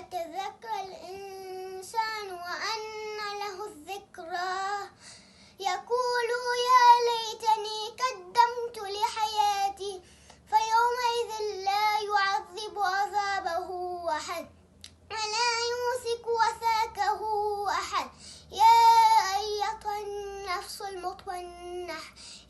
يتذكر الإنسان وأنى له الذكرى يقول يا ليتني قدمت لحياتي فيومئذ لا يعذب عذابه أحد ولا يوثق وثاقه أحد يا أيتها النفس المطمئنة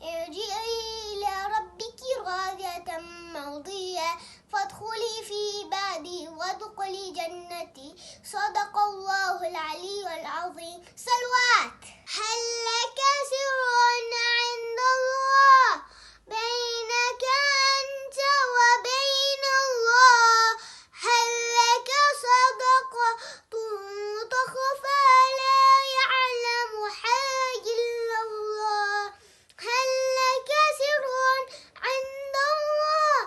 ارجعي إلى ربك راضية مرضية فادخلي في عبادي وادخلي جنتي صدق الله العلي العظيم. صلوات. هل لك سر عند الله بينك أنت وبين الله هل لك صدقة تخفى لا يعلمها إلا الله هل لك سر عند الله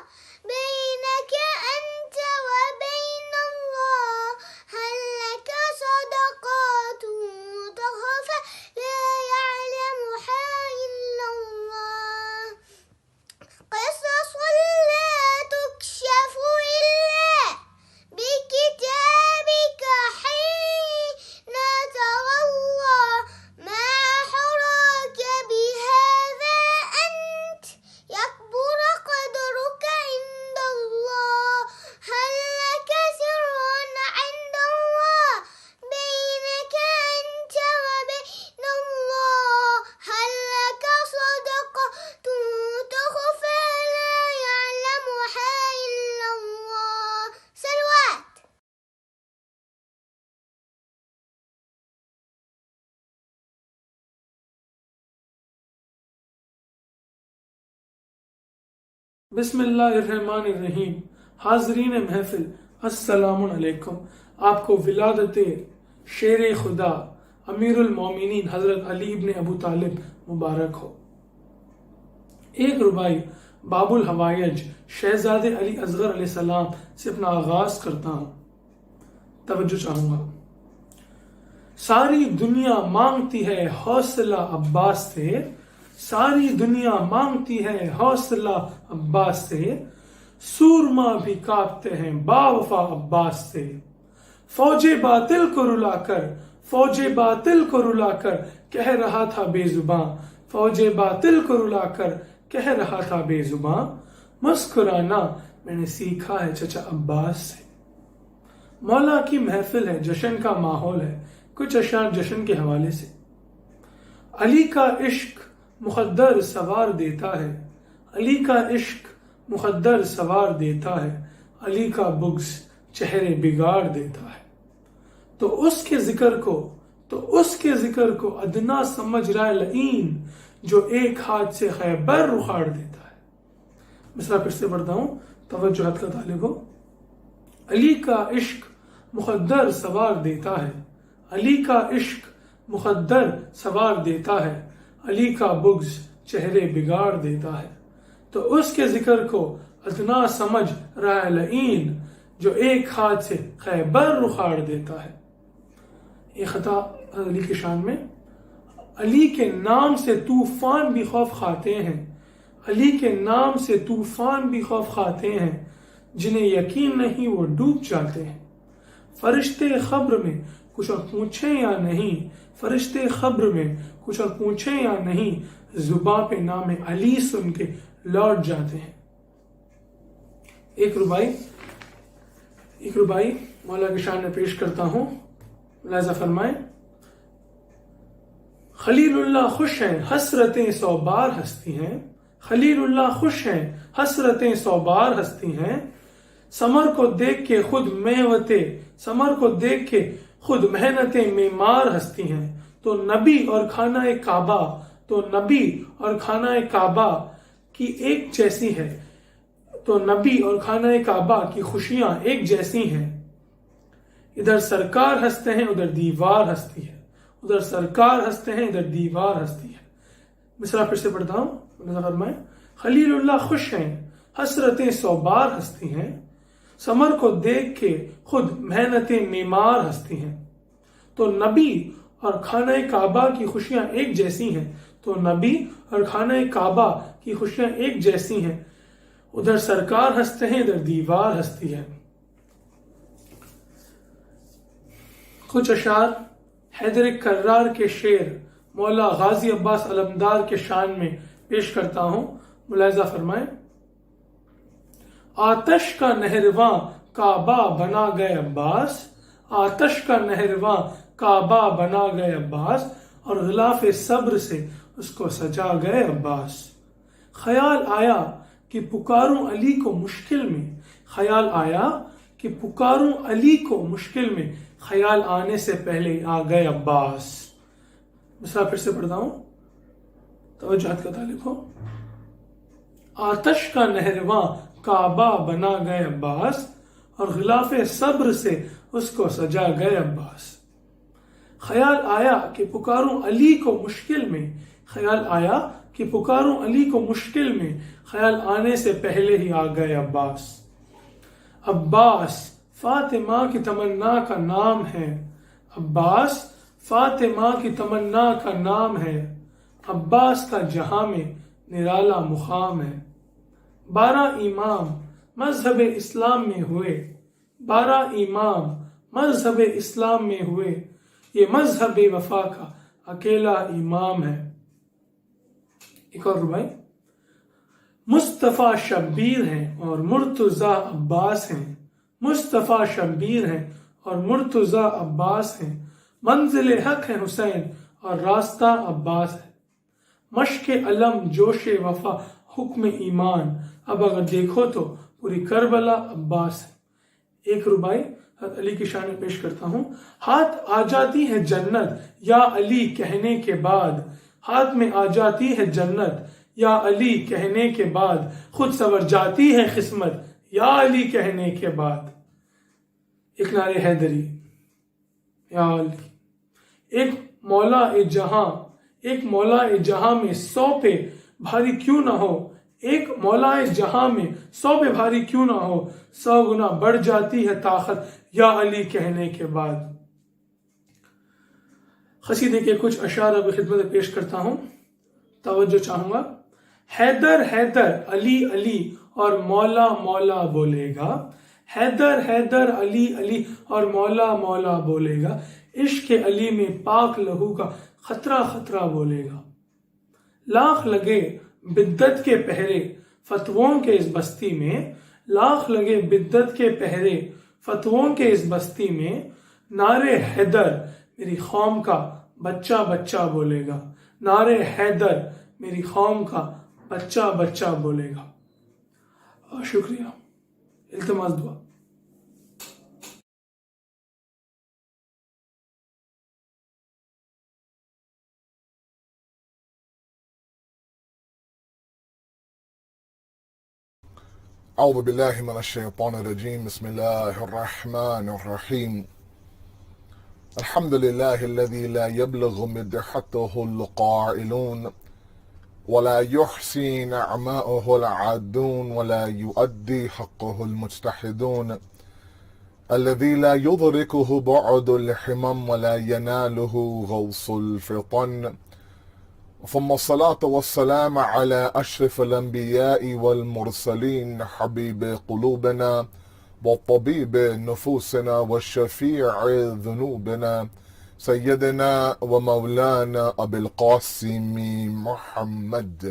بينك أنت وبين الله هل لك صدقات تخفى لا يعلمها إلا الله قصص لا تكشف إلا بكتابك حين ترى الله ما حراك بهذا أنت يكبر قدرك عند الله هل لك سر عند الله بينك أنت وبين الله هل لك صدقة تخفى لا يعلمها إلا الله. صلوات. بسم اللہ الرحمن الرحیم. حاضرین محفل السلام علیکم. آپ کو ولادت شیر خدا امیر المومنین حضرت علی ابن ابو طالب مبارک ہو. ایک ربائی باب الحوائج شہزادے علی اصغر علیہ السلام سے اپنا آغاز کرتا ہوں. توجہ چاہوں گا. ساری دنیا مانگتی ہے حوصلہ عباس سے ساری دنیا مانگتی ہے حوصلہ عباس سے سورما بھی کاپتے ہیں باوفا عباس سے فوج باطل کو رلا کر کہہ رہا تھا بے زباں فوج باطل کو رلا کر کہہ رہا تھا بے زباں مسکرانا میں نے سیکھا ہے چچا عباس سے. مولا کی محفل ہے جشن کا ماحول ہے. کچھ اشعار جشن کے حوالے سے. علی کا عشق مخدر سوار دیتا ہے علی کا عشق مخدر سوار دیتا ہے علی کا بغض چہرے بگاڑ دیتا ہے. تو اس کے ذکر کو ادنا سمجھ رہا ہے لعین جو ایک ہاتھ سے خیبر اخاڑ دیتا ہے. مصرع پھر سے پڑھتا ہوں. توجہات کا طالب ہو. علی کا عشق مخدر سوار دیتا ہے علی کا عشق مخدر سوار دیتا ہے علی کا بغض چہرے بگاڑ دیتا ہے. تو اس کے ذکر کو ادنا سمجھ رہا ہے لعین جو ایک ہاتھ سے خیبر اخاڑ دیتا ہے. یہ خطا علی کی شان میں. علی کے نام سے طوفان بھی خوف کھاتے ہیں علی کے نام سے طوفان بھی خوف کھاتے ہیں جنہیں یقین نہیں وہ ڈوب جاتے ہیں. فرشتے خبر میں کچھ اور پوچھیں یا نہیں فرشتے خبر میں کچھ اور پوچھیں یا نہیں زباں پہ نام علی سن کے لوٹ جاتے ہیں. ایک ربائی مولا کی شان میں پیش کرتا ہوں. لہذا فرمائیں. خلیل اللہ خوش ہیں حسرتیں سو بار ہستی ہیں خلیل اللہ خوش ہیں حسرتیں سو بار ہستی ہیں ثمر کو دیکھ کے خود محنتیں معمار ہستی ہیں. تو نبی اور خانہ کعبہ کی ایک جیسی ہے تو نبی اور خانہ کعبہ کی خوشیاں ایک جیسی ہیں. ادھر سرکار ہنستے ہیں ادھر دیوار ہستی ہے ادھر سرکار ہنستے ہیں ادھر دیوار ہستی ہے. مصرع پھر سے پڑھتا ہوں. خلیل اللہ خوش ہیں حسرتیں سو بار ہستی ہیں ثمر کو دیکھ کے خود محنتیں معمار ہستی ہیں. تو نبی اور خانہ کعبہ کی خوشیاں ایک جیسی ہیں تو نبی اور خانہ کعبہ کی خوشیاں ایک جیسی ہیں. ادھر سرکار ہنستے ہیں ادھر دیوار ہستی ہے. کچھ اشعار حیدر کرار کے شعر مولا غازی عباس علمدار کے شان میں پیش کرتا ہوں، ملاحظہ فرمائیں۔ آتش کا نہرواں کعبہ بنا گئے عباس، آتش کا نہرواں کعبہ بنا گئے عباس، اور غلاف صبر سے اس کو سجا گئے عباس۔ خیال آیا کہ پکاروں علی کو مشکل میں، خیال آیا کہ پکاروں علی کو مشکل میں، خیال آنے سے پہلے آ گئے عباس۔ مصرع پھر سے پڑھتا ہوں، توجہات کا طالب ہو۔ آتش کا نہرواں کعبہ بنا گئے عباس، اور غلاف صبر سے اس کو سجا گئے عباس۔ خیال آیا کہ پکاروں علی کو مشکل میں، خیال آیا کہ پکاروں علی کو مشکل میں، خیال آنے سے پہلے ہی آ گئے عباس۔ عباس فاطمہ کی تمنا کا نام ہے، عباس فاطمہ کی تمنا کا نام ہے، عباس کا جہاں میں نرالا مقام ہے۔ 12 امام مذہب اسلام میں ہوئے، 12 امام مذہب اسلام میں ہوئے، یہ مذہب وفا کا اکیلا امام ہے۔ ایک اور ربائی، مصطفیٰ شبیر ہیں اور مرتضیٰ عباس ہیں، مصطفیٰ شبیر ہیں اور مرتضیٰ عباس ہیں، منزل حق ہے حسین اور راستہ عباس ہے۔ مشق علم جوش وفا حکم ایمان، اب اگر دیکھو تو پوری کربلا عباس ہے۔ ایک ربائی حضرت علی کی شان میں پیش کرتا ہوں۔ ہاتھ آ جاتی ہے جنت یا علی کہنے کے بعد، ہاتھ میں آ جاتی ہے جنت یا علی کہنے کے بعد، خود سنور جاتی ہے قسمت یا علی کہنے کے بعد۔ ایک نعرہ حیدری، یا علی۔ ایک مولا جہاں، ایک مولا جہاں میں 100 پہ بھاری کیوں نہ ہو، ایک مولا جہاں میں 100 پہ بھاری کیوں نہ ہو، 100 گنا بڑھ جاتی ہے طاقت یا علی کہنے کے بعد۔ قصیدے کے کچھ اشعار اب خدمت پیش کرتا ہوں، توجہ چاہوں گا۔ حیدر حیدر علی علی اور مولا مولا بولے گا، حیدر حیدر علی علی اور مولا مولا بولے گا، عشق علی میں پاک لہو کا خطرہ خطرہ بولے گا۔ لاکھ لگے بدت کے پہرے فتووں کے اس بستی میں، لاکھ لگے بدت کے پہرے فتووں کے اس بستی میں، نعرے حیدر میری قوم کا بچہ بچہ بولے گا، نعرے حیدر میری قوم کا بچہ بچہ بولے گا۔ اور شکریہ، التماس دعا۔ أعوذ بالله من الشيطان الرجيم بسم الله الرحمن الرحيم الحمد لله الذي لا يبلغ مدحته القائلون ولا يحصي نعماءه العادون ولا يؤدي حقه المجتهدون الذي لا يدركه بعد الحمم ولا يناله غوص الفطن، ثم الصلاة والسلام على أشرف الأنبياء والمرسلين حبيب قلوبنا وطبيب نفوسنا والشفيع ذنوبنا سيدنا ومولانا أبي القاسم محمد،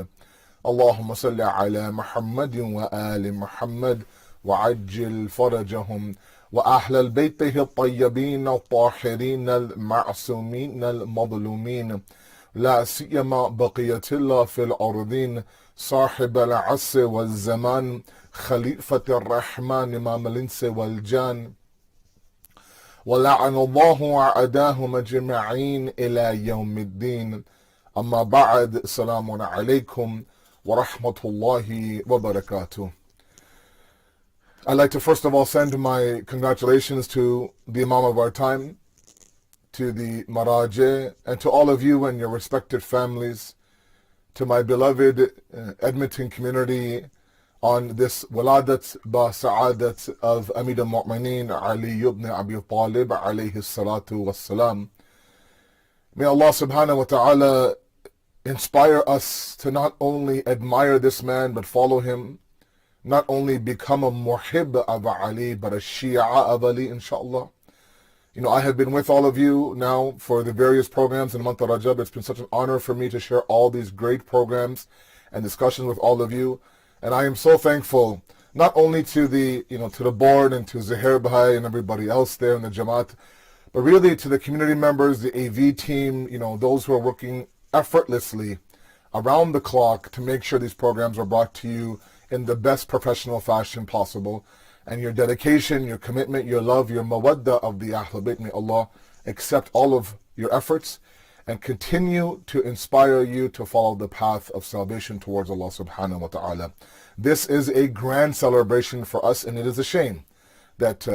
اللهم صل على محمد وآل محمد وعجل فرجهم وأهل بيته الطيبين الطاهرين المعصومين المظلومين، لا سيما بقية الله في الأرضين صاحب العصر والزمان خليفة الرحمن إمام الإنس والجان، ولعن الله أعداهم أجمعين إلى يوم الدين. أما بعد، السلام عليكم ورحمة الله وبركاته. I'd like to first of all send my congratulations to the Imam of our time, to the Maraje, and to all of you and your respected families, to my beloved Edmonton community on this Waladat ba Sa'adat of Amir al-Mu'mineen Ali ibn Abi Talib alayhi salatu wassalam. May Allah subhanahu wa ta'ala inspire us to not only admire this man but follow him, not only become a muhib of Ali but a Shia of Ali, inshallah. I have been with all of you now for the various programs in the month of Rajab. It's been such an honor for me to share all these great programs and discussions with all of you. And I am so thankful, not only to the, to the board and to Zahir Bahai and everybody else there in the Jamaat, but really to the community members, the AV team, those who are working effortlessly around the clock to make sure these programs are brought to you in the best professional fashion possible. And your dedication, your commitment, your love, your mawadda of the Ahlul Bayt, may Allah accept all of your efforts and continue to inspire you to follow the path of salvation towards Allah subhanahu wa ta'ala. This is a grand celebration for us, and it is a shame that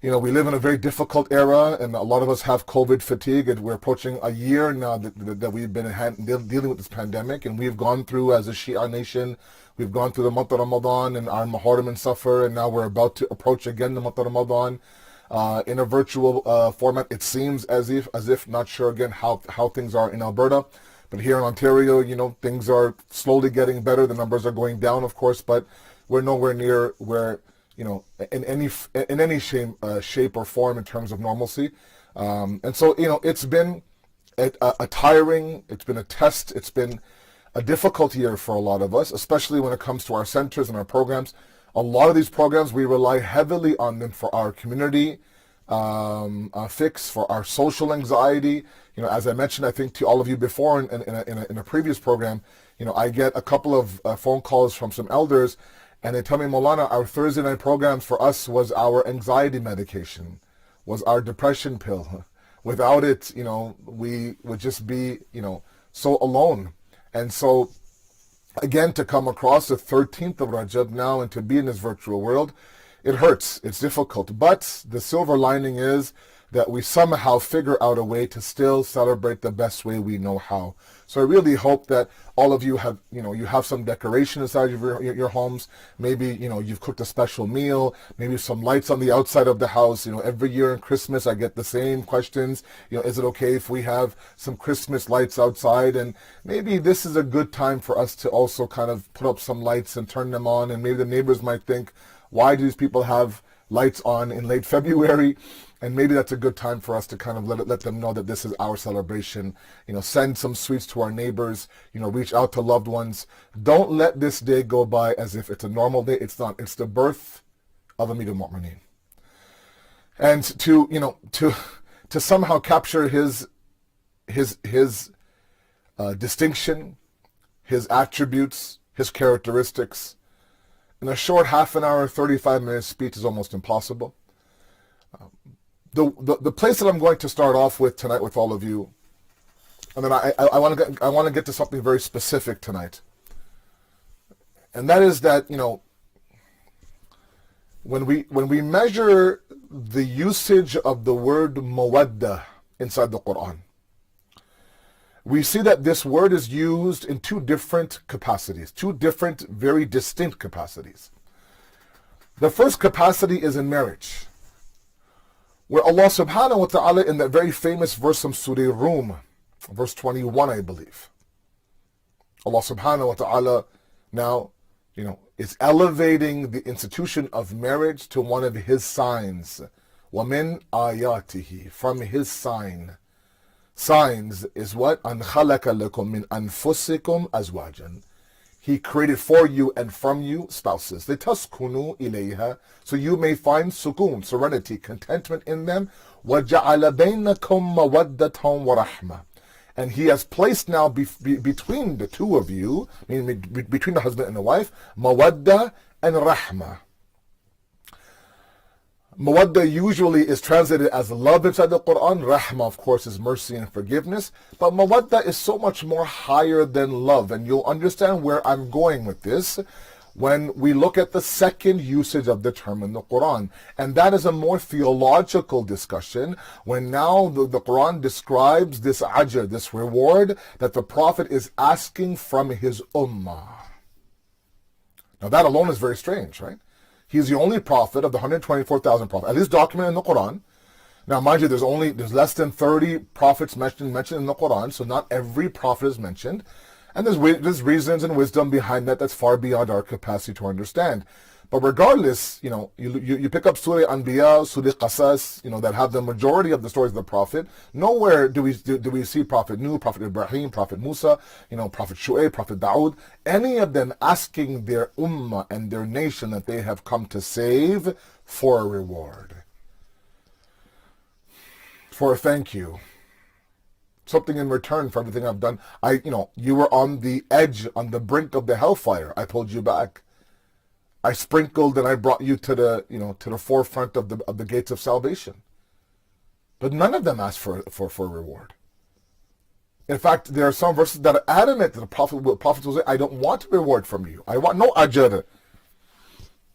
we live in a very difficult era, and a lot of us have COVID fatigue, and we're approaching a year now that we've been dealing with this pandemic, and we've gone through, as a Shia nation, we've gone through the month of Ramadan and our Muharram and Safar, and now we're about to approach again the month of Ramadan in a virtual format. It seems as if not sure again how things are in Alberta, but here in Ontario, things are slowly getting better. The numbers are going down, of course, but we're nowhere near where in any shape or form in terms of normalcy. And so, it's been a tiring, it's been a test, it's been a difficult year for a lot of us, especially when it comes to our centers and our programs. A lot of these programs, we rely heavily on them for our community fix, for our social anxiety. As I mentioned, I think to all of you before in a previous program, I get a couple of phone calls from some elders, and they tell me, Maulana, our Thursday night programs for us was our anxiety medication, was our depression pill. Without it, we would just be, so alone. And so, again, to come across the 13th of Rajab now and to be in this virtual world, it hurts. It's difficult. But the silver lining is that we somehow figure out a way to still celebrate the best way we know how. So I really hope that all of you have, you have some decoration inside of your homes. Maybe, you've cooked a special meal, maybe some lights on the outside of the house. Every year in Christmas, I get the same questions. Is it okay if we have some Christmas lights outside? And maybe this is a good time for us to also kind of put up some lights and turn them on. And maybe the neighbors might think, why do these people have lights on in late February? And maybe that's a good time for us to kind of let them know that this is our celebration. Send some sweets to our neighbors, reach out to loved ones. Don't let this day go by as if it's a normal day. It's not. It's the birth of Amir al-Mu'mineen. And to somehow capture his distinction, his attributes, his characteristics, in a short half an hour, 35-minute speech is almost impossible. The place that I'm going to start off with tonight with all of you, and then I want to get to something very specific tonight, and that is that when we measure the usage of the word mawadda inside the Quran, we see that this word is used in two different capacities, two different, very distinct capacities. The first capacity is in marriage, where Allah subhanahu wa ta'ala, in that very famous verse from Surah Rum, verse 21, I believe, Allah subhanahu wa ta'ala now, is elevating the institution of marriage to one of His signs. وَمِنْ آيَاتِهِ, from His signs is what? أَنْ خَلَقَ لَكُم مِّنْ أَنفُسِكُمْ أَزْوَاجًا. He created for you and from you spouses. لِتَسْكُنُوا إِلَيْهَا, so you may find sukoon, serenity, contentment in them. وَجَعَلَ بَيْنَكُمْ مَوَدَّةً وَرَحْمَةً. And He has placed now between the two of you, meaning between the husband and the wife, mawadda and rahmah. Mawadda usually is translated as love inside the Quran. Rahmah, of course, is mercy and forgiveness. But mawadda is so much more higher than love. And you'll understand where I'm going with this when we look at the second usage of the term in the Quran. And that is a more theological discussion, when now the Quran describes this ajr, this reward that the Prophet is asking from his ummah. Now that alone is very strange, right? He's the only prophet of the 124,000 prophets, at least documented in the Quran. Now, mind you, there's less than 30 prophets mentioned in the Quran, so not every prophet is mentioned. And there's reasons and wisdom behind that that's far beyond our capacity to understand. But regardless, you pick up Surah Anbiya, Surah Qasas, that have the majority of the stories of the Prophet. Nowhere do we see Prophet Nuh, Prophet Ibrahim, Prophet Musa, Prophet Shu'aib, Prophet Dawood, any of them asking their ummah and their nation that they have come to save for a reward, for a thank you, something in return for everything I've done. You were on the edge, on the brink of the hellfire. I pulled you back. I sprinkled and I brought you to the forefront of the gates of salvation. But none of them asked for a reward. In fact, there are some verses that are adamant that the Prophet will say, I don't want a reward from you. I want no ajr.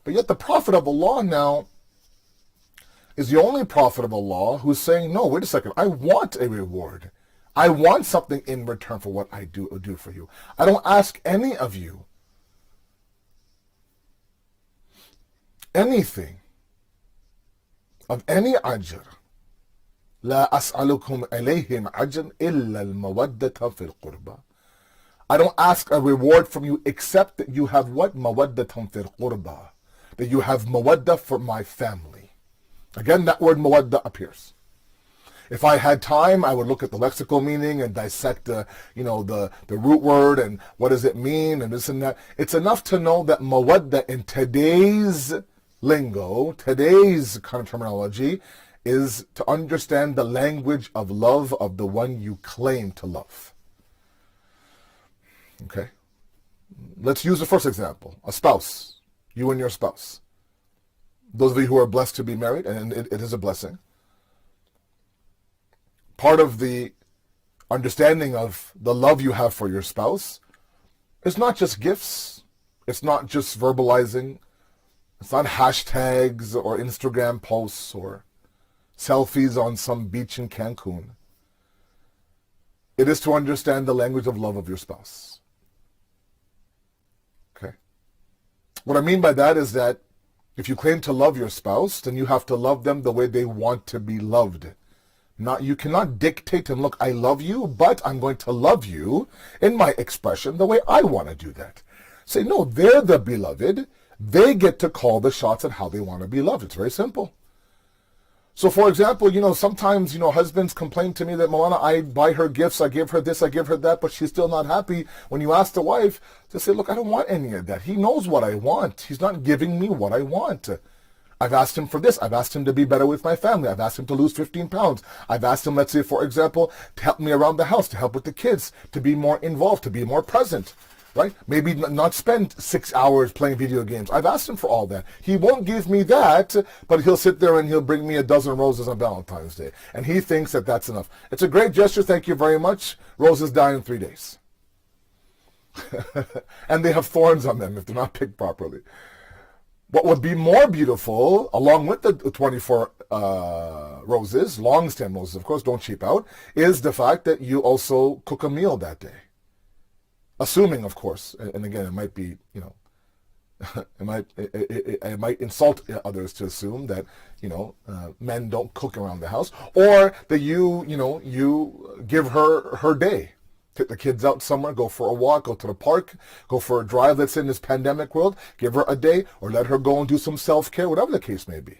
But yet the Prophet of Allah now is the only Prophet of Allah who's saying, no, wait a second, I want a reward. I want something in return for what I do for you. I don't ask any of you anything of any ajr. لا أسألكم عليه أجر إلا المودة في القربى. I don't ask a reward from you except that you have what? مودة في القربى. That you have mawadda for my family. Again, that word mawadda appears. If I had time, I would look at the lexical meaning and dissect the root word and what does it mean and this and that. It's enough to know that mawadda in today's lingo, today's kind of terminology, is to understand the language of love of the one you claim to love. Okay? Let's use the first example. A spouse. You and your spouse. Those of you who are blessed to be married, and it is a blessing. Part of the understanding of the love you have for your spouse is not just gifts. It's not just verbalizing. It's not hashtags or Instagram posts or selfies on some beach in Cancun. It is to understand the language of love of your spouse. Okay? What I mean by that is that if you claim to love your spouse, then you have to love them the way they want to be loved. You cannot dictate and look, I love you, but I'm going to love you in my expression the way I want to do that. Say, no, they're the beloved. They get to call the shots at how they want to be loved. It's very simple. So, for example, sometimes, husbands complain to me that, Malana, I buy her gifts, I give her this, I give her that, but she's still not happy. When you ask the wife, to say, look, I don't want any of that. He knows what I want. He's not giving me what I want. I've asked him for this. I've asked him to be better with my family. I've asked him to lose 15 pounds. I've asked him, let's say, for example, to help me around the house, to help with the kids, to be more involved, to be more present. Right? Maybe not spend 6 hours playing video games. I've asked him for all that. He won't give me that, but he'll sit there and he'll bring me a dozen roses on Valentine's Day. And he thinks that that's enough. It's a great gesture. Thank you very much. Roses die in 3 days. And they have thorns on them if they're not picked properly. What would be more beautiful, along with the 24 roses, long stem roses, of course, don't cheap out, is the fact that you also cook a meal that day. Assuming, of course, and again, it might be, it might insult others to assume that, men don't cook around the house, or that you give her day. Take the kids out somewhere, go for a walk, go to the park, go for a drive, let's say in this pandemic world, give her a day, or let her go and do some self-care, whatever the case may be.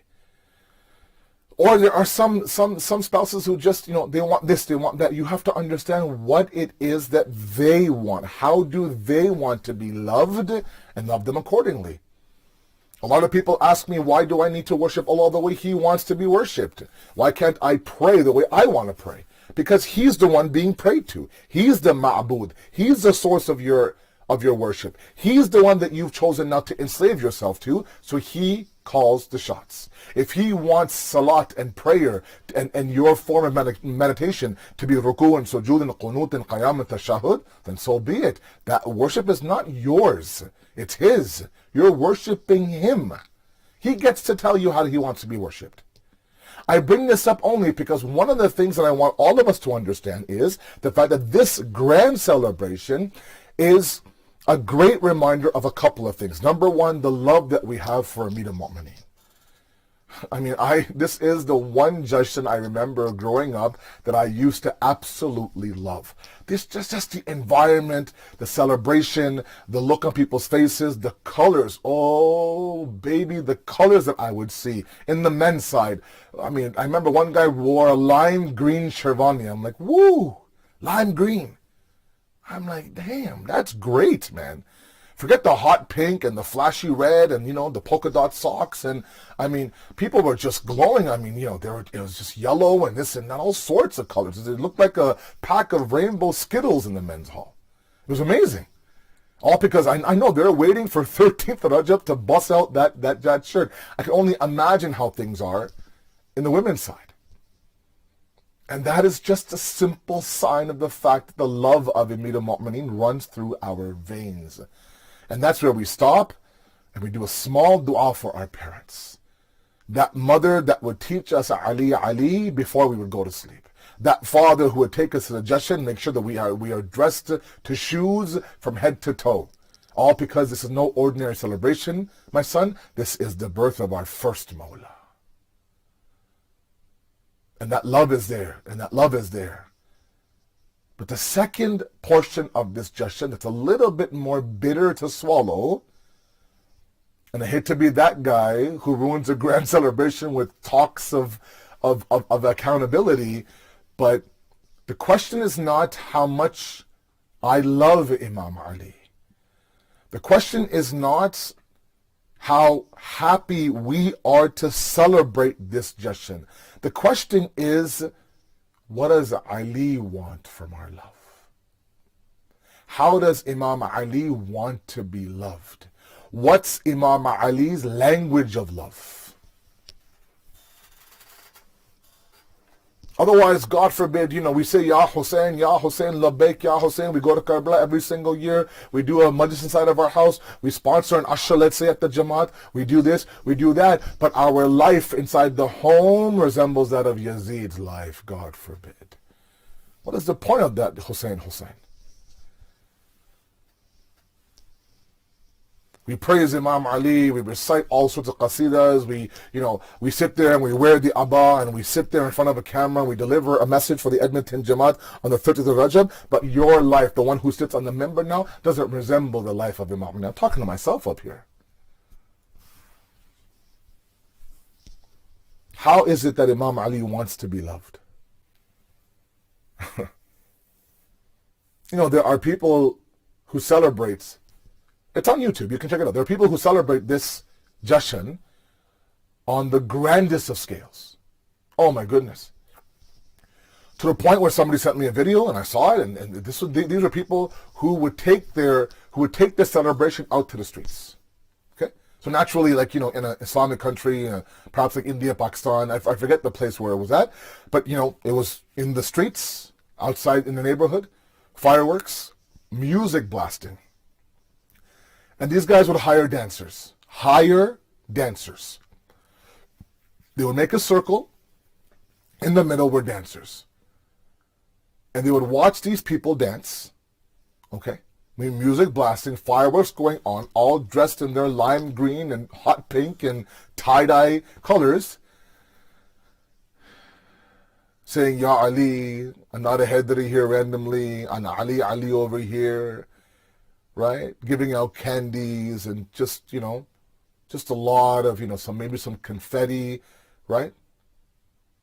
Or there are some spouses who just, they want this, they want that. You have to understand what it is that they want. How do they want to be loved, and love them accordingly. A lot of people ask me, why do I need to worship Allah the way He wants to be worshipped? Why can't I pray the way I want to pray? Because He's the one being prayed to. He's the ma'bud. He's the source of your worship. He's the one that you've chosen not to enslave yourself to, so He calls the shots. If He wants salat and prayer and your form of meditation to be ruku and sujood and qunut and qiyam and tashahud, then so be it. That worship is not yours. It's His. You're worshiping Him. He gets to tell you how He wants to be worshipped. I bring this up only because one of the things that I want all of us to understand is the fact that this grand celebration is a great reminder of a couple of things. Number one, the love that we have for Amir al-Mu'mineen. I mean, this is the one Jashan I remember growing up that I used to absolutely love. This just the environment, the celebration, the look on people's faces, the colors. Oh, baby, the colors that I would see in the men's side. I mean, I remember one guy wore a lime green sherwani. I'm like, woo, lime green. I'm like, damn, that's great, man. Forget the hot pink and the flashy red and, the polka dot socks. And, I mean, people were just glowing. I mean, it was just yellow and this and that, all sorts of colors. It looked like a pack of rainbow Skittles in the men's hall. It was amazing. All because I know they're waiting for 13th Rajab to bust out that shirt. I can only imagine how things are in the women's side. And that is just a simple sign of the fact that the love of Amir al-Mu'mineen runs through our veins. And that's where we stop and we do a small dua for our parents. That mother that would teach us Ali before we would go to sleep. That father who would take us to the jashan, make sure that we are dressed to shoes from head to toe. All because this is no ordinary celebration, my son. This is the birth of our first Mawla. And that love is there, and that love is there. But the second portion of this jashan that's a little bit more bitter to swallow, and I hate to be that guy who ruins a grand celebration with talks of accountability, but the question is not how much I love Imam Ali. The question is not how happy we are to celebrate this jashan. The question is, what does Ali want from our love? How does Imam Ali want to be loved? What's Imam Ali's language of love? Otherwise, God forbid, we say, Ya Hussein, Labbaik, Ya Hussein. We go to Karbala every single year. We do a majlis inside of our house. We sponsor an ashra, let's say, at the Jamaat. We do this, we do that. But our life inside the home resembles that of Yazid's life, God forbid. What is the point of that, Hussein? We praise Imam Ali, we recite all sorts of qasidas, we sit there and we wear the abba and we sit there in front of a camera, we deliver a message for the Edmonton Jamaat on the 30th of Rajab, but your life, the one who sits on the member now, doesn't resemble the life of Imam Ali. I'm talking to myself up here. How is it that Imam Ali wants to be loved? There are people who celebrate. It's on YouTube. You can check it out. There are people who celebrate this jashan on the grandest of scales. Oh my goodness. To the point where somebody sent me a video and I saw it, and these are people who would take their celebration out to the streets. Okay? So naturally, like, in an Islamic country, perhaps like India, Pakistan, I forget the place where it was at, but it was in the streets, outside in the neighborhood, fireworks, music blasting. And these guys would hire dancers. They would make a circle. In the middle were dancers. And they would watch these people dance. Okay? Music blasting, fireworks going on, all dressed in their lime green and hot pink and tie-dye colors. Saying, Ya Ali, another Hedri here randomly, an Ali over here. Right? Giving out candies and just a lot of, maybe some confetti, right?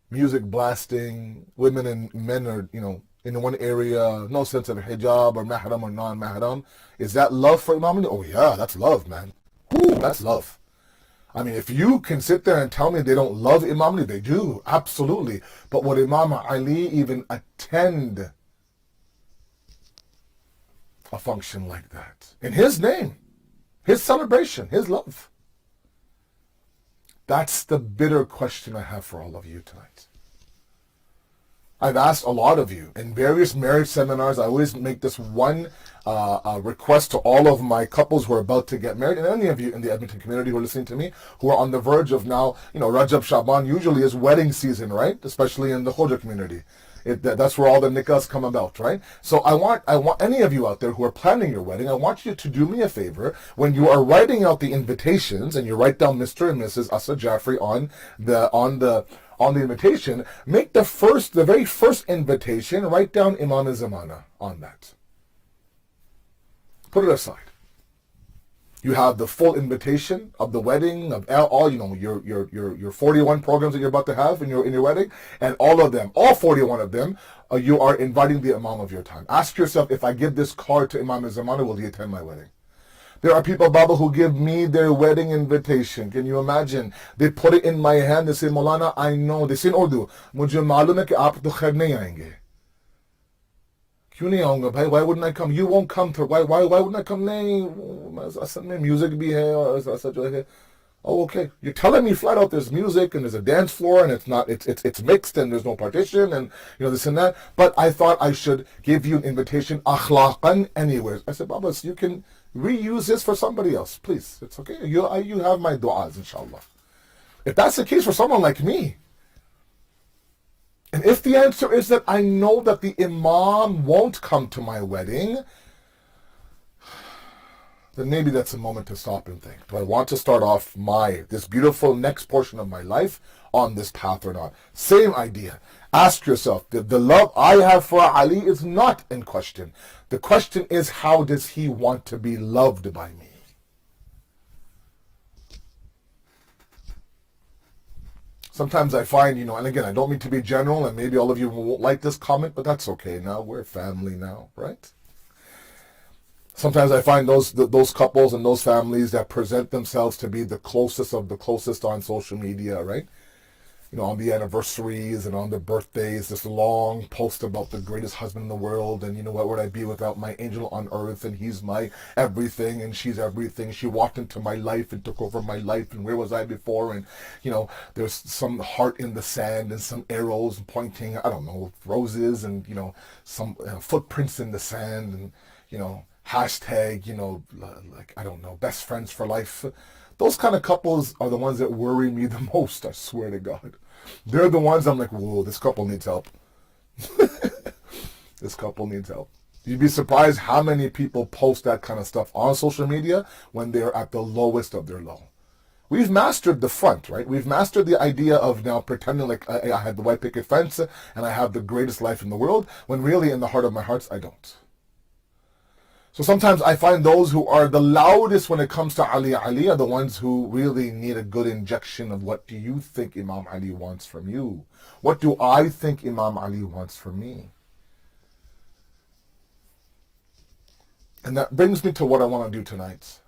Music blasting, women and men are, in one area, no sense of hijab or mahram or non-mahram. Is that love for Imam Ali? Oh yeah, that's love, man. Woo, that's love. I mean, if you can sit there and tell me they don't love Imam Ali, they do, absolutely. But would Imam Ali even attend a function like that? In his name, his celebration, his love. That's the bitter question I have for all of you tonight. I've asked a lot of you in various marriage seminars. I always make this one request to all of my couples who are about to get married, and any of you in the Edmonton community who are listening to me, who are on the verge of now, Rajab Shaban usually is wedding season, right? Especially in the Khoja community. That's where all the nikahs come about, right? So I want any of you out there who are planning your wedding, I want you to do me a favor. When you are writing out the invitations, and you write down Mr. and Mrs. Asad Jafri on the invitation, make the very first invitation, write down Imam Zamana on that. Put it aside. You have the full invitation of the wedding, of all your 41 programs that you're about to have in your wedding, and all 41 of them, you are inviting the Imam of your time. Ask yourself, if I give this card to Imam Zamana, will he attend my wedding? There are people, Baba, who give me their wedding invitation. Can you imagine? They put it in my hand. They say, Maulana, I know. They say in Urdu, Mujhe malum hai ki aap to khair nahi aayenge. Kyun nahi aunga, bhai? Why wouldn't I come? You won't come. Why wouldn't I come? Nahi, asal mein music bhi hai, aisa jo hai. Oh, okay. You're telling me flat out there's music and there's a dance floor and it's mixed and there's no partition and this and that. But I thought I should give you an invitation akhlaqan anyways. I said, Baba, so you can reuse this for somebody else, please. It's okay. You have my du'as, inshallah. If that's the case for someone like me, and if the answer is that I know that the Imam won't come to my wedding, then maybe that's a moment to stop and think. Do I want to start off this beautiful next portion of my life on this path or not? Same idea. Ask yourself, the love I have for Ali is not in question. The question is, how does he want to be loved by me? Sometimes I find, and again, I don't mean to be general, and maybe all of you won't like this comment, but that's okay now. We're family now, right? Sometimes I find those couples and those families that present themselves to be the closest of the closest on social media, right? On the anniversaries and on the birthdays, this long post about the greatest husband in the world, and what would I be without my angel on earth, and he's my everything and she's everything. She walked into my life and took over my life, and where was I before? And there's some heart in the sand and some arrows pointing, I don't know, roses, and some footprints in the sand, and hashtag, like, I don't know, best friends for life. Those kind of couples are the ones that worry me the most, I swear to God. They're the ones I'm like, whoa, this couple needs help. This couple needs help. You'd be surprised how many people post that kind of stuff on social media when they're at the lowest of their low. We've mastered the front, right? We've mastered the idea of now pretending like I had the white picket fence and I have the greatest life in the world, when really in the heart of my hearts, I don't. So sometimes I find those who are the loudest when it comes to Ali are the ones who really need a good injection of, what do you think Imam Ali wants from you? What do I think Imam Ali wants from me? And that brings me to what I want to do tonight.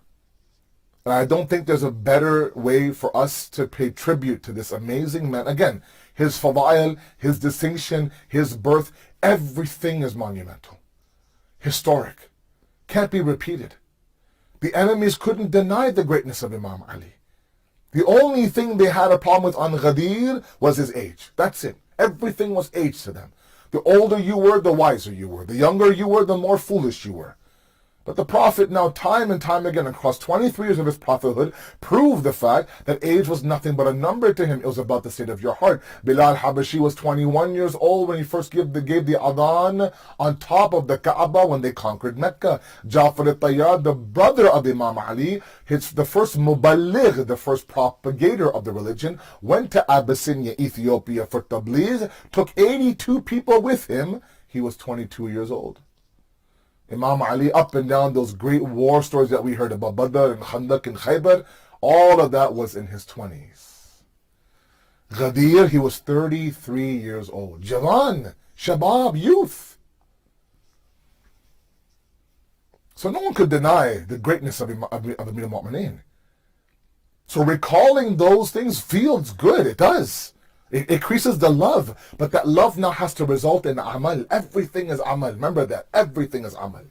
And I don't think there's a better way for us to pay tribute to this amazing man. Again, his fada'il, his distinction, his birth, everything is monumental, historic. Can't be repeated. The enemies couldn't deny the greatness of Imam Ali. The only thing they had a problem with on Ghadir was his age. That's it. Everything was age to them. The older you were, the wiser you were. The younger you were, the more foolish you were. But the Prophet now, time and time again, across 23 years of his prophethood, proved the fact that age was nothing but a number to him. It was about the state of your heart. Bilal Habashi was 21 years old when he first gave the adhan on top of the Kaaba when they conquered Mecca. Jafar al-Tayyar, the brother of Imam Ali, the first muballigh, the first propagator of the religion, went to Abyssinia, Ethiopia for tabligh, took 82 people with him. He was 22 years old. Imam Ali, up and down those great war stories that we heard about, Badr and Khandak and Khaybar, all of that was in his 20s. Ghadir, he was 33 years old. Jawan, Shabab, youth. So no one could deny the greatness of Amir al-Mu'mineen. So recalling those things feels good, it does. It increases the love, but that love now has to result in amal. Everything is amal. Remember that. Everything is amal.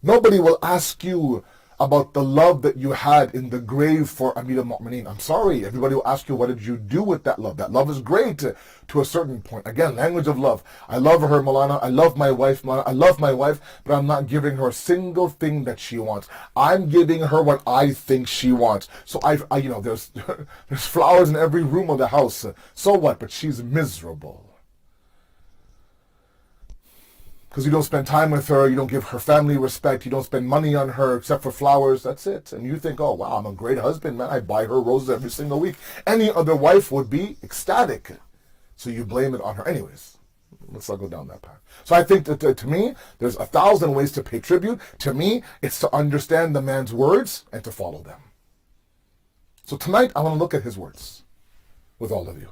Nobody will ask you about the love that you had in the grave for Amir al-Mu'mineen. I'm sorry, everybody will ask you, what did you do with that love? That love is great to a certain point. Again, language of love. I love her, Malana. I love my wife, Malana. I love my wife, but I'm not giving her a single thing that she wants. I'm giving her what I think she wants. So I you know, there's flowers in every room of the house. So what? But she's miserable. Because you don't spend time with her, you don't give her family respect, you don't spend money on her except for flowers, that's it. And you think, oh wow, I'm a great husband, man, I buy her roses every single week. Any other wife would be ecstatic. So you blame it on her. Anyways, let's not go down that path. So I think that to me, there's 1,000 ways to pay tribute. To me, it's to understand the man's words and to follow them. So tonight, I want to look at his words with all of you.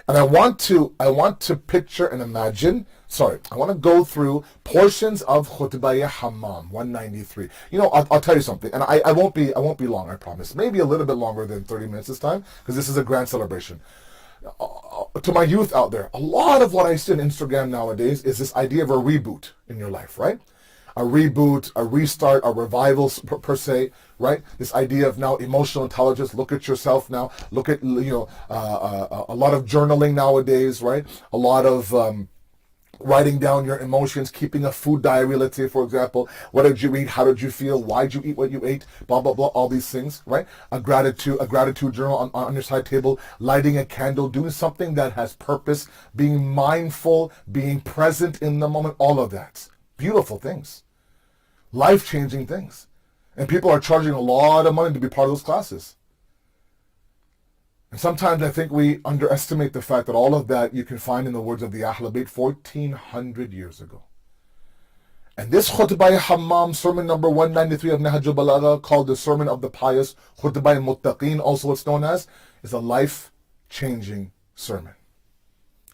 And I want to picture and imagine, I want to go through portions of Khutbah Hammam 193. You know, I'll tell you something, and I won't be long, I promise. Maybe a little bit longer than 30 minutes this time, because this is a grand celebration. To my youth out there, a lot of what I see on Instagram nowadays is this idea of a reboot in your life, right? A reboot, a restart, a revival per se, right? This idea of now emotional intelligence. Look at yourself now. Look at, you know, a lot of journaling nowadays, right? A lot of writing down your emotions, keeping a food diary, let's say, for example. What did you eat? How did you feel? Why did you eat what you ate? Blah, blah, blah, all these things, right? A gratitude journal on your side table, lighting a candle, doing something that has purpose, being mindful, being present in the moment, all of that. Beautiful things. Life-changing things. And people are charging a lot of money to be part of those classes. And sometimes I think we underestimate the fact that all of that you can find in the words of the Ahlul Bayt 1,400 years ago. And this Khutbah Hammam, sermon number 193 of Nahjul Balagha, called the Sermon of the Pious, Khutbah Muttaqeen, also it's known as, is a life-changing sermon.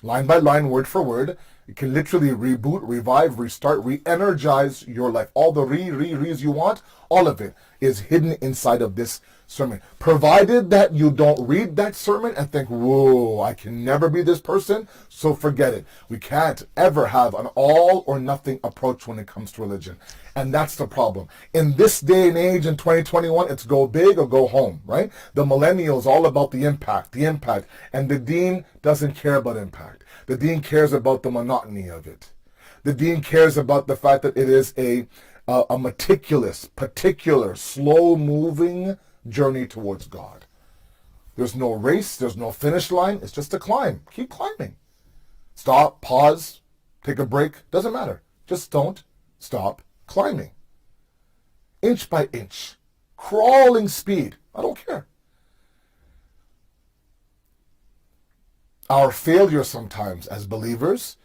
Line by line, word for word, it can literally reboot, revive, restart, re-energize your life. All the re's you want, all of it is hidden inside of this sermon. Provided that you don't read that sermon and think, whoa, I can never be this person, so forget it. We can't ever have an all or nothing approach when it comes to religion. And that's the problem. In this day and age, in 2021, it's go big or go home, right? The millennial is all about the impact. And the deen doesn't care about impact. The deen cares about the monotony of it. The deen cares about the fact that it is a meticulous, particular, slow-moving journey towards God. There's no race, there's no finish line, it's just a climb. Keep climbing. Stop, pause, take a break, doesn't matter. Just don't stop climbing. Inch by inch, crawling speed, I don't care. Our failure sometimes as believers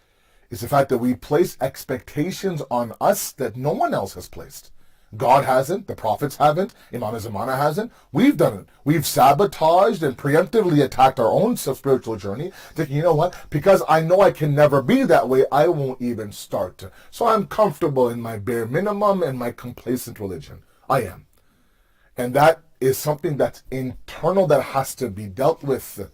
is the fact that we place expectations on us that no one else has placed. God hasn't, the prophets haven't, Imam Zamana hasn't. We've done it. We've sabotaged and preemptively attacked our own spiritual journey, thinking, you know what, because I know I can never be that way, I won't even start. So I'm comfortable in my bare minimum and my complacent religion. I am. And that is something that's internal that has to be dealt with.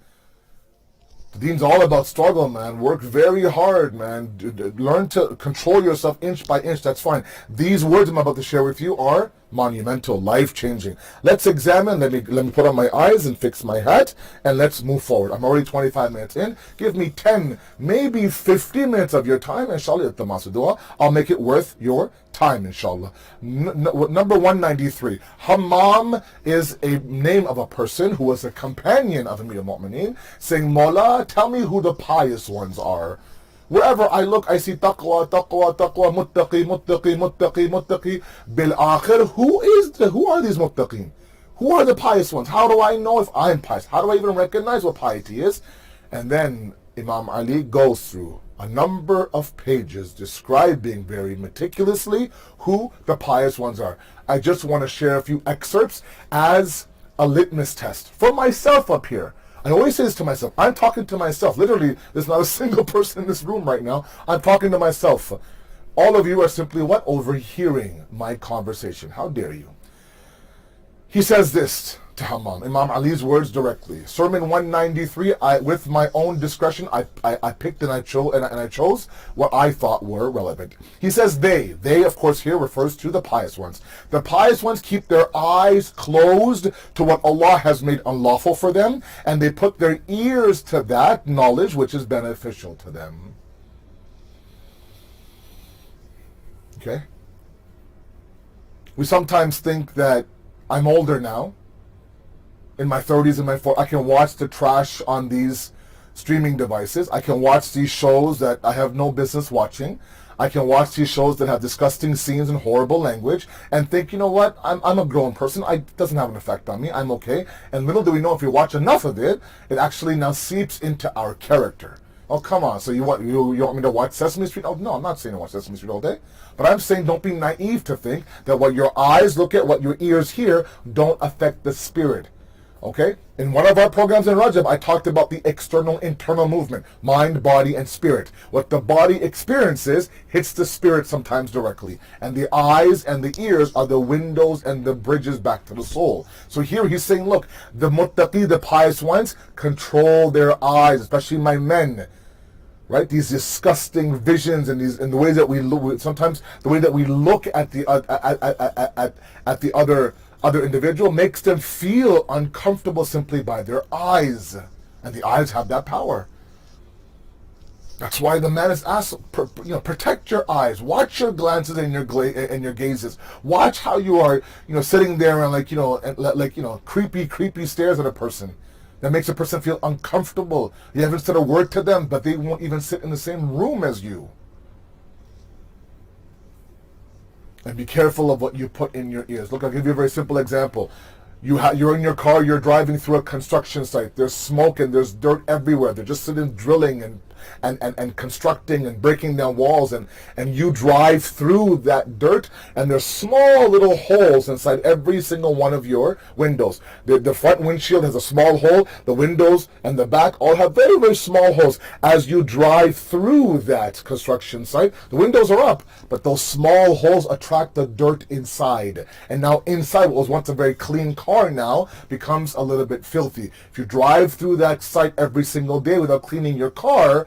The deen's all about struggle, man. Work very hard, man. Learn to control yourself inch by inch. That's fine. These words I'm about to share with you are monumental, life-changing. Let's examine. Let me put on my eyes and fix my hat, and let's move forward. I'm already 25 minutes in. Give me 10, maybe 15 minutes of your time, inshallah, at the Masadua. I'll make it worth your time, inshallah. Number 193. Hammam is a name of a person who was a companion of Amir al-Mu'mineen, saying, Mawla, tell me who the pious ones are. Wherever I look, I see taqwa, muttaqi. Bil akhir, who are these muttaqin? Who are the pious ones? How do I know if I'm pious? How do I even recognize what piety is? And then Imam Ali goes through a number of pages describing very meticulously who the pious ones are. I just want to share a few excerpts as a litmus test for myself up here. I always say this to myself. I'm talking to myself. Literally, there's not a single person in this room right now. I'm talking to myself. All of you are simply what? Overhearing my conversation. How dare you? He says this Tamam. Imam Ali's words directly. Sermon 193, with my own discretion, I picked and I chose what I thought were relevant. He says they of course here refers to the pious ones. The pious ones keep their eyes closed to what Allah has made unlawful for them, and they put their ears to that knowledge which is beneficial to them. Okay? We sometimes think that I'm older now, in my 30s and my 40s, I can watch the trash on these streaming devices. I can watch these shows that I have no business watching. I can watch these shows that have disgusting scenes and horrible language and think, you know what, I'm a grown person. It doesn't have an effect on me. I'm okay. And little do we know, if we watch enough of it, it actually now seeps into our character. Oh, come on. So you want me to watch Sesame Street? Oh, no, I'm not saying to watch Sesame Street all day. But I'm saying don't be naive to think that what your eyes look at, what your ears hear, don't affect the spirit. Okay? In one of our programs in Rajab, I talked about the external, internal movement, mind, body, and spirit. What the body experiences hits the spirit sometimes directly. And the eyes and the ears are the windows and the bridges back to the soul. So here he's saying, look, the muttaqi, the pious ones, control their eyes, especially my men. Right? These disgusting visions and the ways that we look, sometimes the way that we look at the other individual makes them feel uncomfortable simply by their eyes. And the eyes have that power. That's why the man is asked, protect your eyes. Watch your glances and your gazes. Watch how you are, sitting there and creepy stares at a person. That makes a person feel uncomfortable. You haven't said a word to them, but they won't even sit in the same room as you. And be careful of what you put in your ears. Look, I'll give you a very simple example. You're in your car, you're driving through a construction site. There's smoke and there's dirt everywhere. They're just sitting drilling and constructing and breaking down walls, and you drive through that dirt, and there's small little holes inside every single one of your windows. The front windshield has a small hole. The windows and the back all have very, very small holes. As you drive through that construction site, the windows are up, but those small holes attract the dirt inside. And now inside, what was once a very clean car now becomes a little bit filthy. If you drive through that site every single day without cleaning your car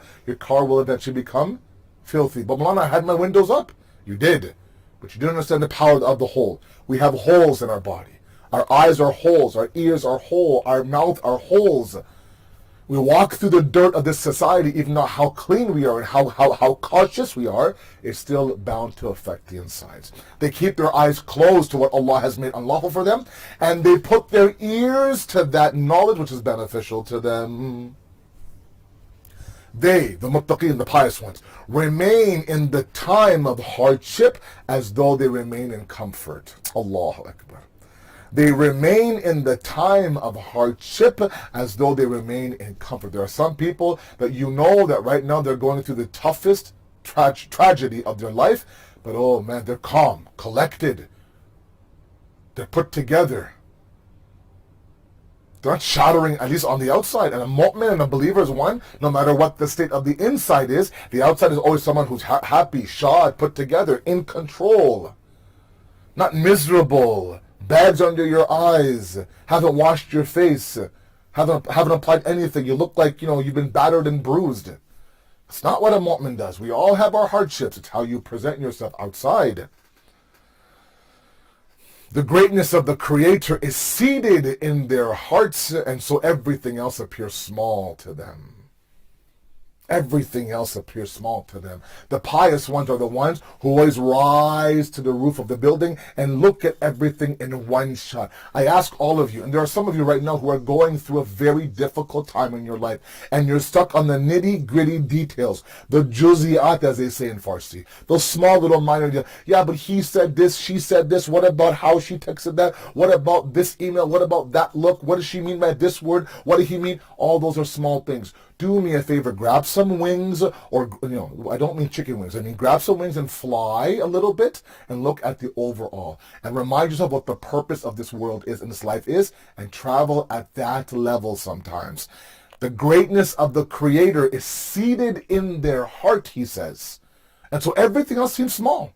will eventually become filthy. But Malana, I had my windows up. You did. But you didn't understand the power of the hole. We have holes in our body. Our eyes are holes. Our ears are holes. Our mouth are holes. We walk through the dirt of this society, even though how clean we are and how cautious we are, it's still bound to affect the insides. They keep their eyes closed to what Allah has made unlawful for them, and they put their ears to that knowledge which is beneficial to them. They, the muttaqin, the pious ones, remain in the time of hardship as though they remain in comfort. Allahu Akbar. They remain in the time of hardship as though they remain in comfort. There are some people that you know that right now they're going through the toughest tragedy of their life, but oh man, they're calm, collected. They're put together. They're not shattering, at least on the outside. And a mu'min and a believer is one. No matter what the state of the inside is, the outside is always someone who's happy, shad, put together, in control. Not miserable, bags under your eyes, haven't washed your face, haven't applied anything. You look like, you've been battered and bruised. It's not what a mu'min does. We all have our hardships. It's how you present yourself outside. The greatness of the Creator is seated in their hearts, and so everything else appears small to them. Everything else appears small to them. The pious ones are the ones who always rise to the roof of the building and look at everything in one shot. I ask all of you, and there are some of you right now who are going through a very difficult time in your life, and you're stuck on the nitty-gritty details, the juziyat, as they say in Farsi, those small little minor details. Yeah, but he said this, she said this, what about how she texted that, what about this email, what about that look, what does she mean by this word, what did he mean? All those are small things. Do me a favor, grab some wings, or, I don't mean chicken wings. I mean, grab some wings and fly a little bit and look at the overall. And remind yourself what the purpose of this world is and this life is, and travel at that level sometimes. The greatness of the Creator is seated in their heart, he says. And so everything else seems small.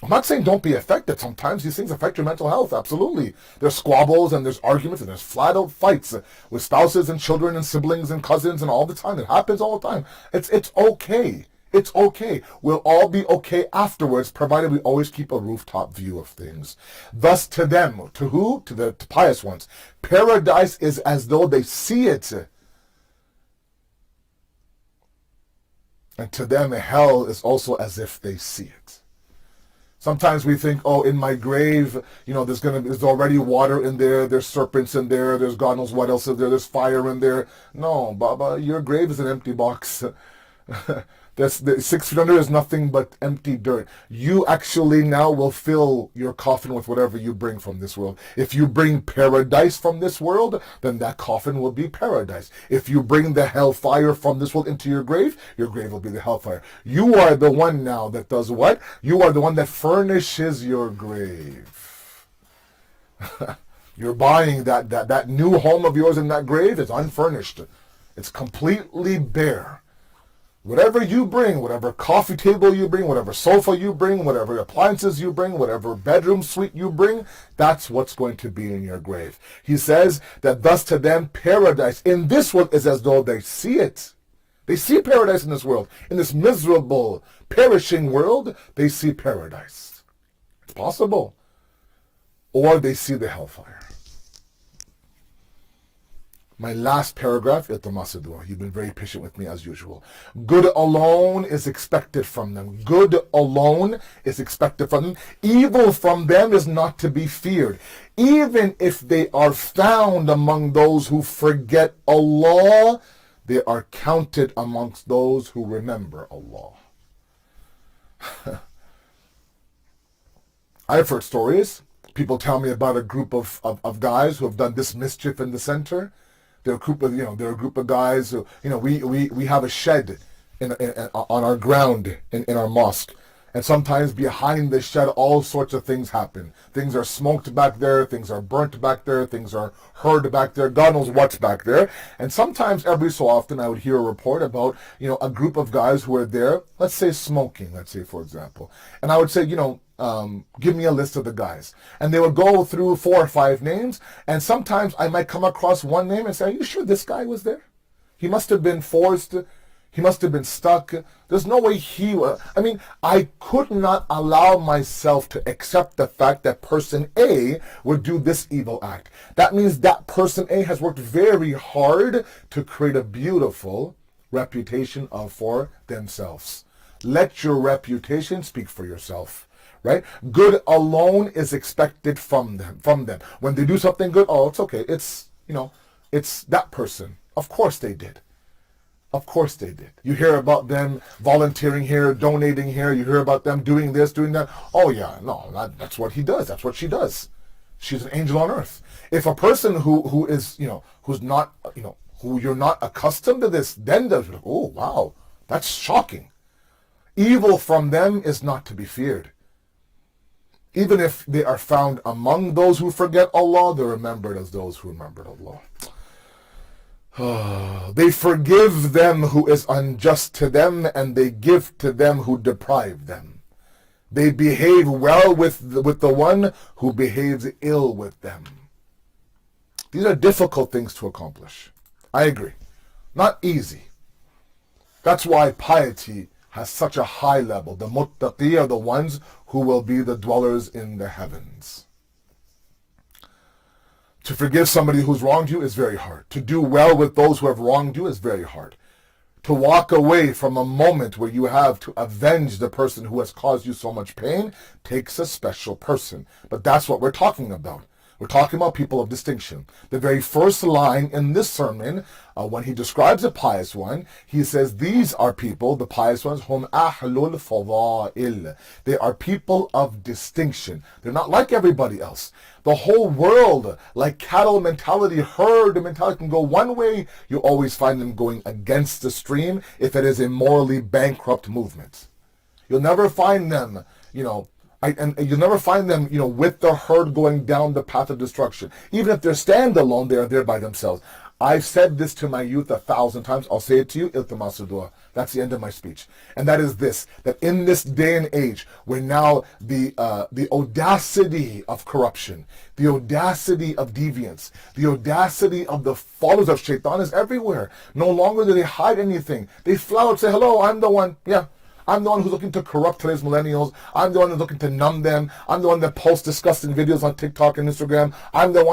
I'm not saying don't be affected. Sometimes these things affect your mental health. Absolutely. There's squabbles and there's arguments and there's flat out fights with spouses and children and siblings and cousins and all the time. It happens all the time. It's okay. It's okay. We'll all be okay afterwards, provided we always keep a rooftop view of things. Thus to them, to who? To the pious ones. Paradise is as though they see it. And to them, hell is also as if they see it. Sometimes we think, oh, in my grave, there's already water in there, there's serpents in there, there's God knows what else is there, there's fire in there. No, Baba, your grave is an empty box. The 6 feet under is nothing but empty dirt. You actually now will fill your coffin with whatever you bring from this world. If you bring paradise from this world, then that coffin will be paradise. If you bring the hellfire from this world into your grave will be the hellfire. You are the one now that does what? You are the one that furnishes your grave. You're buying that new home of yours in that grave is unfurnished. It's completely bare. Whatever you bring, whatever coffee table you bring, whatever sofa you bring, whatever appliances you bring, whatever bedroom suite you bring, that's what's going to be in your grave. He says that thus to them paradise in this world is as though they see it. They see paradise in this world. In this miserable, perishing world, they see paradise. It's possible. Or they see the hellfire. My last paragraph, Iltamasadua. You've been very patient with me as usual. Good alone is expected from them. Good alone is expected from them. Evil from them is not to be feared. Even if they are found among those who forget Allah, they are counted amongst those who remember Allah. I've heard stories. People tell me about a group of guys who have done this mischief in the center. They're a group of guys who, we have a shed on our ground in our mosque. And sometimes behind the shed, all sorts of things happen. Things are smoked back there. Things are burnt back there. Things are heard back there. God knows what's back there. And sometimes, every so often, I would hear a report about, a group of guys who are there, let's say smoking, for example. And I would say, give me a list of the guys. And they would go through 4 or 5 names. And sometimes I might come across one name and say, are you sure this guy was there? He must have been forced. He must have been stuck. There's no way he was. I could not allow myself to accept the fact that person A would do this evil act. That means that person A has worked very hard to create a beautiful reputation for themselves. Let your reputation speak for yourself. Right? Good alone is expected from them. When they do something good, oh, it's okay. It's that person. Of course they did. Of course they did. You hear about them volunteering here, donating here. You hear about them doing this, doing that. Oh yeah, no, that's what he does. That's what she does. She's an angel on earth. If a person who is, who's not, who you're not accustomed to this, then does, oh wow, that's shocking. Evil from them is not to be feared. Even if they are found among those who forget Allah, they're remembered as those who remembered Allah. They forgive them who is unjust to them, and they give to them who deprive them. They behave well with the one who behaves ill with them. These are difficult things to accomplish. I agree. Not easy. That's why piety has such a high level. The muttaqi are the ones who will be the dwellers in the heavens. To forgive somebody who's wronged you is very hard. To do well with those who have wronged you is very hard. To walk away from a moment where you have to avenge the person who has caused you so much pain takes a special person. But that's what we're talking about. We're talking about people of distinction. The very first line in this sermon, when he describes a pious one, he says, these are people, the pious ones, hum ahlul fada'il. They are people of distinction. They're not like everybody else. The whole world, like cattle mentality, herd mentality, can go one way. You always find them going against the stream if it is a morally bankrupt movement. You'll never find them, and you'll never find them, with the herd going down the path of destruction. Even if they're standalone, they are there by themselves. I've said this to my youth 1,000 times. I'll say it to you. Iltimasu dua. That's the end of my speech. And that is this, that in this day and age, where now the audacity of corruption, the audacity of deviance, the audacity of the followers of shaitan is everywhere. No longer do they hide anything. They flout and say, hello, I'm the one. Yeah. I'm the one who's looking to corrupt today's millennials. I'm the one who's looking to numb them. I'm the one that posts disgusting videos on TikTok and Instagram. I'm the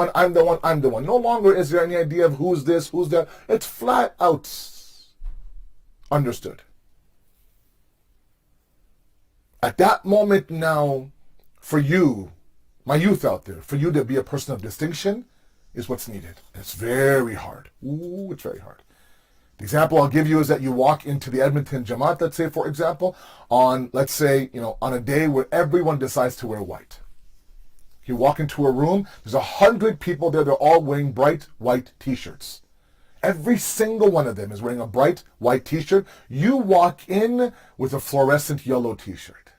one. No longer is there any idea of who's this, who's that. It's flat out understood. At that moment now, for you, my youth out there, for you to be a person of distinction is what's needed. It's very hard. Ooh, it's very hard. The example I'll give you is that you walk into the Edmonton Jamaat, let's say, for example, on a day where everyone decides to wear white. You walk into a room, there's 100 people there, they're all wearing bright white t-shirts. Every single one of them is wearing a bright white t-shirt. You walk in with a fluorescent yellow t-shirt.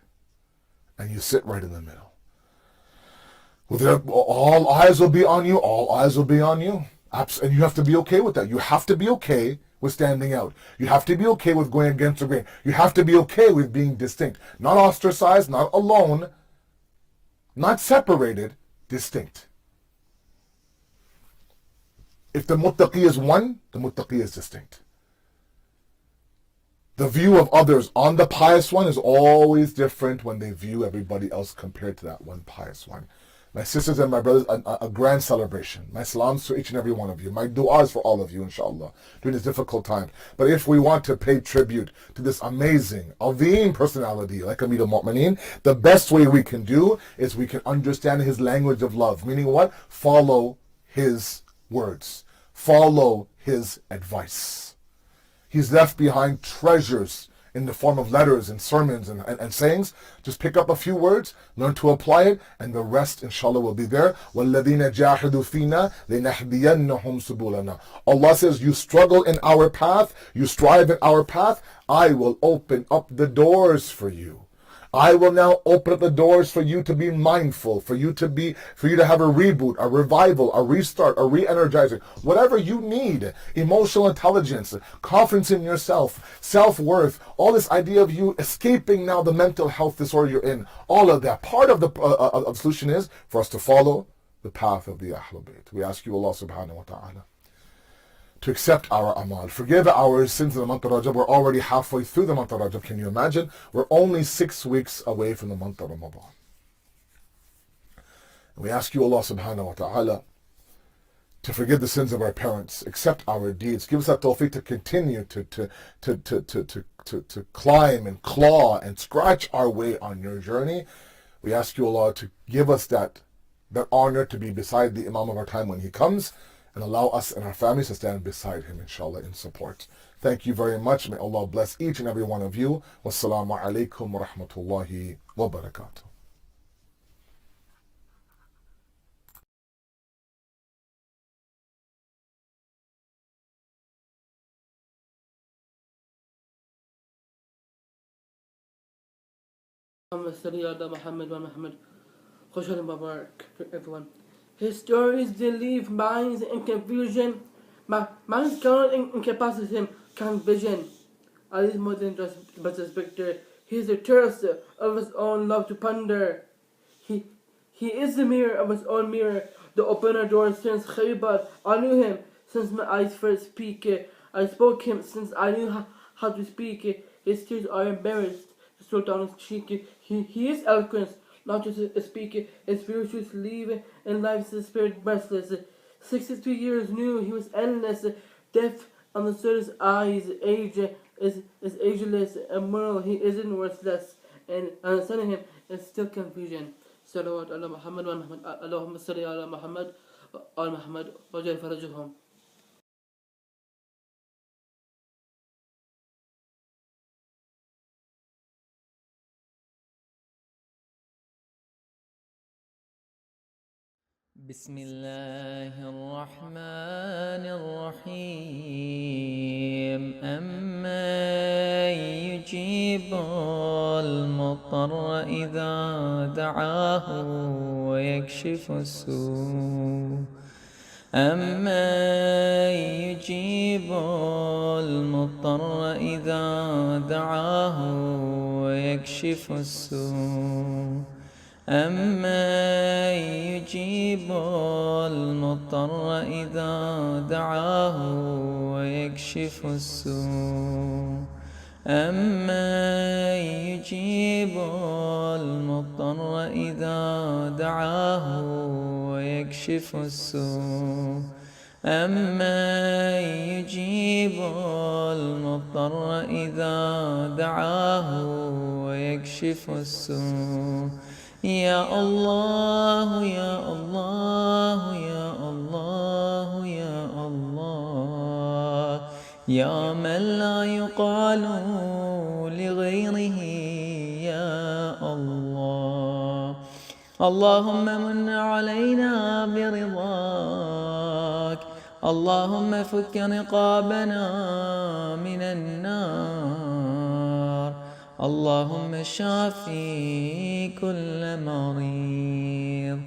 And you sit right in the middle. All eyes will be on you, all eyes will be on you. And you have to be okay with that. You have to be okay with standing out. You have to be okay with going against the grain. You have to be okay with being distinct. Not ostracized, not alone, not separated, distinct. If the muttaqi is one, the muttaqi is distinct. The view of others on the pious one is always different when they view everybody else compared to that one pious one. My sisters and my brothers, a grand celebration. My salams to each and every one of you. My du'as for all of you, inshallah, during this difficult time. But if we want to pay tribute to this amazing, azim personality like Amir al-Mu'mineen, the best way we can do is we can understand his language of love. Meaning what? Follow his words. Follow his advice. He's left behind treasures in the form of letters and sermons and sayings. Just pick up a few words, learn to apply it, and the rest, inshallah, will be there. وَالَّذِينَ جَاهِدُوا فِينَا لِنَهْدِيَنَّهُمْ سُبُلَنَا. Allah says, you struggle in our path, you strive in our path, I will open up the doors for you. I will now open up the doors for you to be mindful, for you to have a reboot, a revival, a restart, a re-energizing, whatever you need. Emotional intelligence, confidence in yourself, self-worth, all this idea of you escaping now the mental health disorder you're in, all of that. Part of the solution is for us to follow the path of the Ahlul Bayt. We ask you, Allah subhanahu wa ta'ala, to accept our amal. Forgive our sins in the month of Rajab. We're already halfway through the month of Rajab. Can you imagine? We're only 6 weeks away from the month of Ramadan. And we ask you, Allah subhanahu wa ta'ala, to forgive the sins of our parents, accept our deeds. Give us that tawfiq to continue to climb and claw and scratch our way on your journey. We ask you, Allah, to give us that honor to be beside the Imam of our time when he comes, and allow us and our families to stand beside him, inshallah, in support. Thank you very much. May Allah bless each and every one of you. Wassalamu alaikum wa rahmatullahi wa barakatuh. Everyone. His stories relieve minds in confusion. Minds cannot incapacitate him, can't vision. Ali is more than just but a spectre. He is the thirst of his own love to ponder. He is the mirror of his own mirror, the opener door since Khaybar. I knew him since my eyes first speak. I spoke him since I knew how to speak. His tears are embarrassed to slow down his cheek. He is eloquence, not just a speaker. His virtues leave in life's spirit restless. 63 years knew he was endless. Deaf understood his eyes. Age is ageless. Immoral, he isn't worthless. And understanding him is still confusion. Salawat ala Muhammad wa Muhammad. Allahumma salli ala Muhammad wa ala Muhammad wa jal farajuhum. بسم الله الرحمن الرحيم أمن يجيب المضطر إذا دعاه ويكشف السوء أمن يجيب المضطر إذا دعاه ويكشف السوء أمن يجيب المضطر إذا دعاه ويكشف السوء أمن يجيب المضطر إذا دعاه ويكشف السوء أمن يجيب المضطر إذا دعاه ويكشف السوء يا الله يا الله يا الله يا الله يا من لا يقال لغيره يا الله اللهم من علينا برضاك اللهم فك رقابنا من النار اللهم شافي كل مريض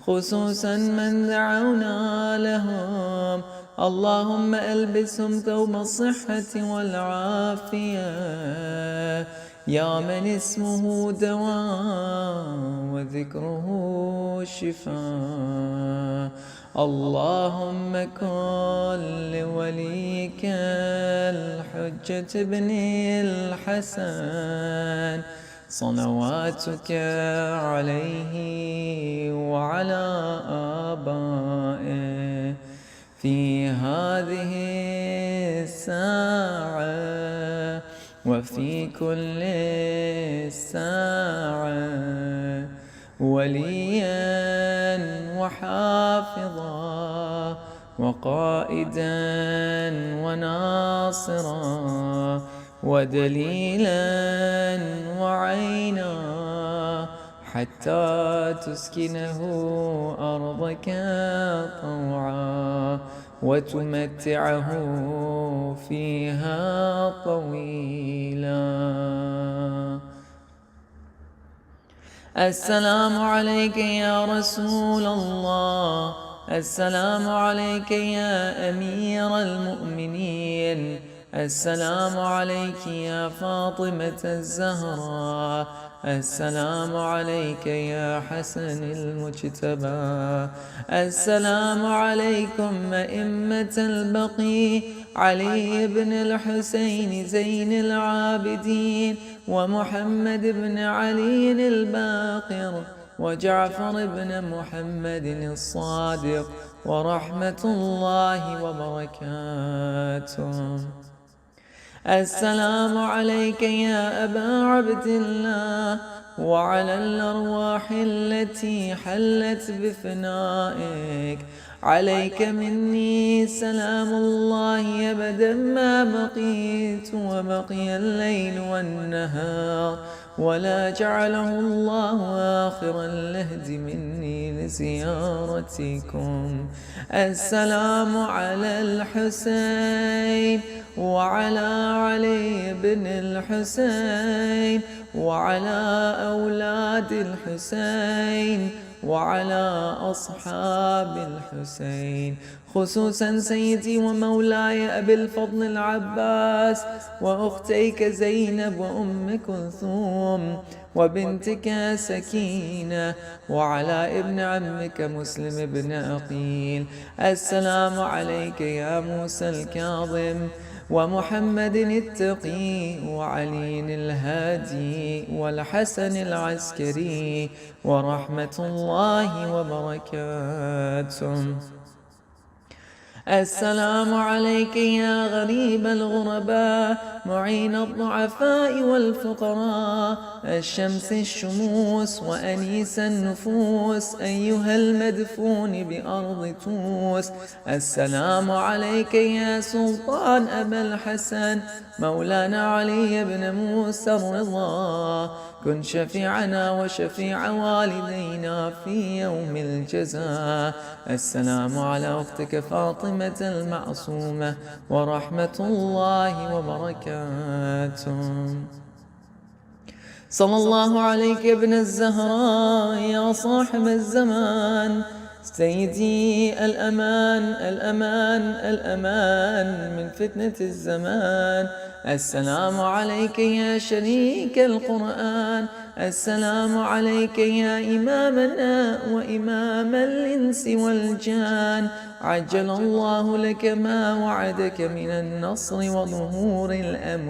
خصوصا من دعونا لهم اللهم ألبسهم ثوب الصحة والعافية يا من اسمه دواء وذكره شفاء اللهم كن لوليك الحجة بن الحسن صلواتك عليه وعلى آبائه في هذه الساعة وفي كل ساعة وليا وحافظا وقائدا وناصرا ودليلا وعينا حتى تسكنه أرضك طوعا وتمتعه فيها طويلا السلام عليك يا رسول الله السلام عليك يا أمير المؤمنين السلام عليك يا فاطمة الزهراء السلام عليك يا حسن المجتبى السلام عليكم أئمة البقي علي بن الحسين زين العابدين ومحمد بن علي الباقر وجعفر بن محمد الصادق ورحمة الله وبركاته السلام عليك يا أبا عبد الله وعلى الأرواح التي حلت بفنائك عليك مني سلام الله أبدا ما بقيت وبقي الليل والنهار ولا جعله الله آخر اللهد مني لزيارتكم السلام على الحسين وعلى علي بن الحسين وعلى أولاد الحسين وعلى أصحاب الحسين خصوصا سيدي ومولاي أبي الفضل العباس وأختيك زينب وأم كلثوم وبنتك سكينة وعلى ابن عمك مسلم بن عقيل السلام عليك يا موسى الكاظم ومحمد التقي وعلي الهادي والحسن العسكري ورحمة الله وبركاته السلام عليك يا غريب الغرباء معين الضعفاء والفقراء الشمس الشموس وأنيس النفوس أيها المدفون بأرض توس السلام عليك يا سلطان أبا الحسن مولانا علي بن موسى الرضا كن شفيعنا وشفيع والدينا في يوم الجزاء السلام على أختك فاطمة المعصومة ورحمة الله وبركاته صلى الله عليك ابن الزهراء يا صاحب الزمان سيدي الأمان الأمان الأمان من فتنة الزمان. السلام عليك يا شريك القرآن، السلام عليك يا إمامنا وإمام الإنس والجان. عجل الله لك ما وعدك من النصر وظهور الأمر.